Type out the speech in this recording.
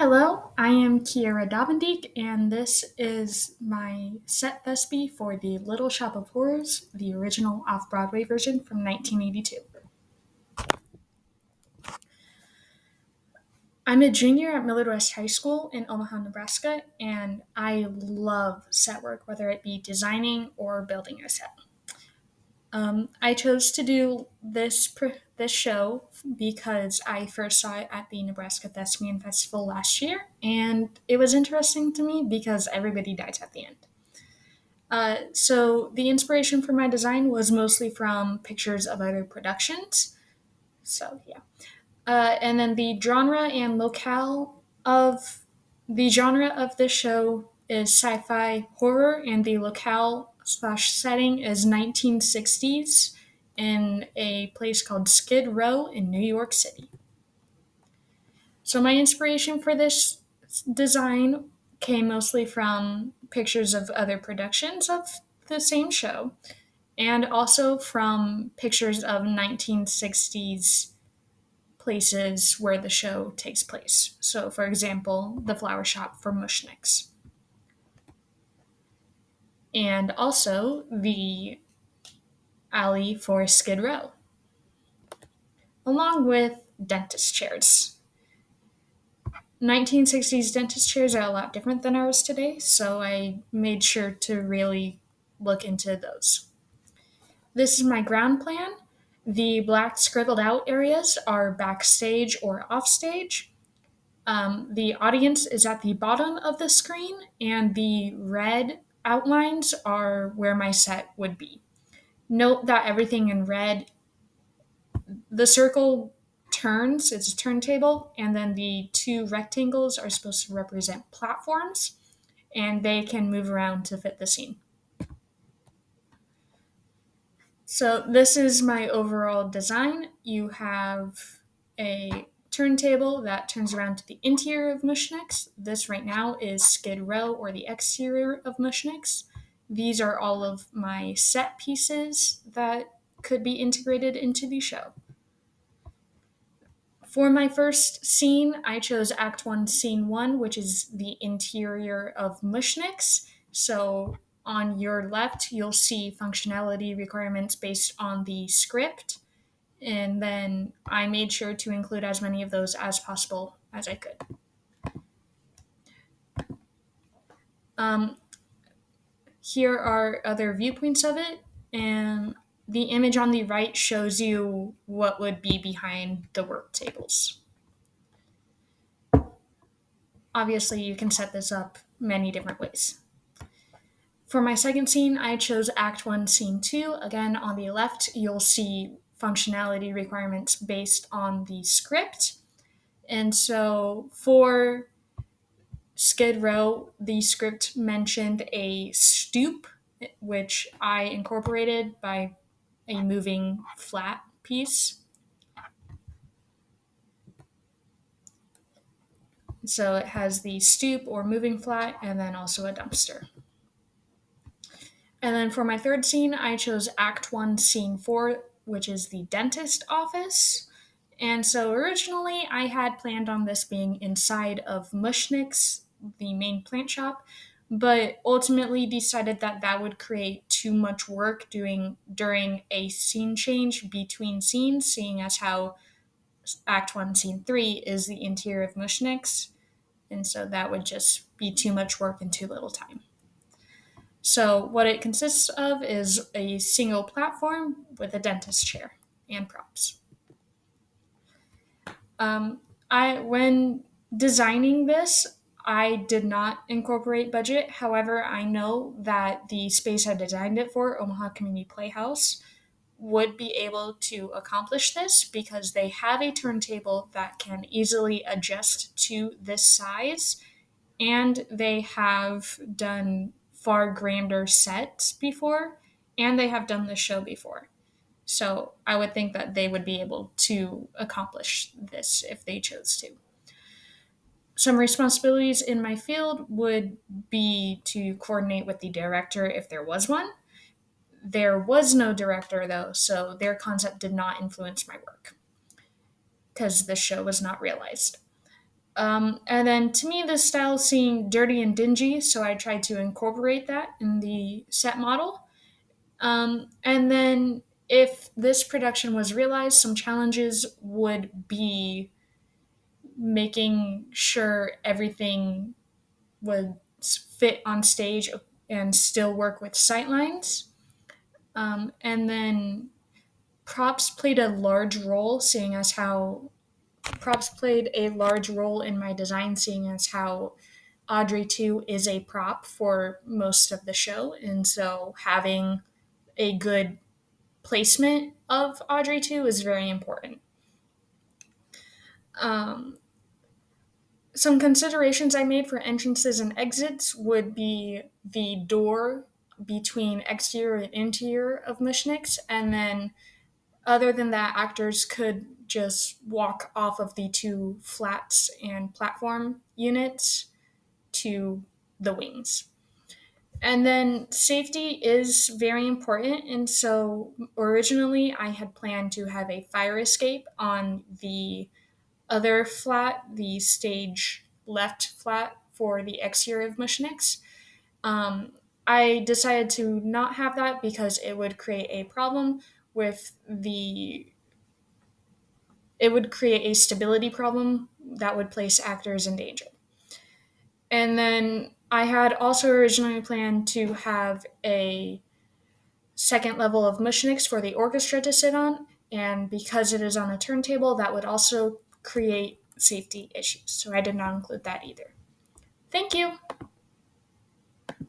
Hello, I am Kiera Daubendiek, and this is my set Thespy for the Little Shop of Horrors, the original Off-Broadway version from 1982. I'm a junior at Millard West High School in Omaha, Nebraska, and I love set work, whether it be designing or building a set. I chose to do this show because I first saw it at the Nebraska Thespian Festival last year, and it was interesting to me because everybody dies at the end. So the inspiration for my design was mostly from pictures of other productions. So yeah, and then the genre of this show is sci-fi horror, and the locale slash setting is 1960s in a place called Skid Row in New York City. So my inspiration for this design came mostly from pictures of other productions of the same show and also from pictures of 1960s places where the show takes place. So, for example, the flower shop for Mushniks. And also the alley for Skid Row, along with dentist chairs. 1960s dentist chairs are a lot different than ours today, so I made sure to really look into those. This is my ground plan. The black scribbled out areas are backstage or offstage. The audience is at the bottom of the screen, and the red outlines are where my set would be. Note that everything in red, the circle turns, it's a turntable, and then the two rectangles are supposed to represent platforms, and they can move around to fit the scene. So this is my overall design. You have a turntable that turns around to the interior of Mushniks. This right now is Skid Row, or the exterior of Mushniks. These are all of my set pieces that could be integrated into the show. For my first scene, I chose Act 1, Scene 1, which is the interior of Mushniks. So on your left, you'll see functionality requirements based on the script. And then I made sure to include as many of those as possible as I could. Um, Here are other viewpoints of it, and the image on the right shows you what would be behind the work tables. Obviously, you can set this up many different ways. For my second scene, I chose Act 1, Scene 2. Again, on the left, you'll see functionality requirements based on the script. And so for Skid Row, the script mentioned a stoop, which I incorporated by a moving flat piece. So it has the stoop or moving flat, and then also a dumpster. And then for my third scene, I chose Act 1, Scene 4, which is the dentist office. And so originally I had planned on this being inside of Mushniks, the main plant shop, but ultimately decided that that would create too much work doing during a scene change between scenes, seeing as how Act 1, Scene 3 is the interior of Mushniks. And so that would just be too much work in too little time. So what it consists of is a single platform with a dentist chair and props. When designing this, I did not incorporate budget. However, I know that the space I designed it for, Omaha Community Playhouse, would be able to accomplish this because they have a turntable that can easily adjust to this size, and they have done far grander sets before, and they have done the show before. So I would think that they would be able to accomplish this if they chose to. Some responsibilities in my field would be to coordinate with the director if there was one. There was no director, though, so their concept did not influence my work because the show was not realized. And then to me, this style seemed dirty and dingy, so I tried to incorporate that in the set model. And then if this production was realized, some challenges would be making sure everything would fit on stage and still work with sightlines. And then props played a large role, seeing as how props played a large role in my design, seeing as how Audrey 2 is a prop for most of the show. And so having a good placement of Audrey 2 is very important. Um, some considerations I made for entrances and exits would be the door between exterior and interior of Mushniks, and then other than that, actors could just walk off of the two flats and platform units to the wings. And then safety is very important. And so originally, I had planned to have a fire escape on the other flat, the stage left flat for the exterior of Mushniks. Um, I decided to not have that because it would create a problem with the it would create a stability problem that would place actors in danger. And then I had also originally planned to have a second level of Mushniks for the orchestra to sit on, and because it is on a turntable, that would also create safety issues. So I did not include that either. Thank you.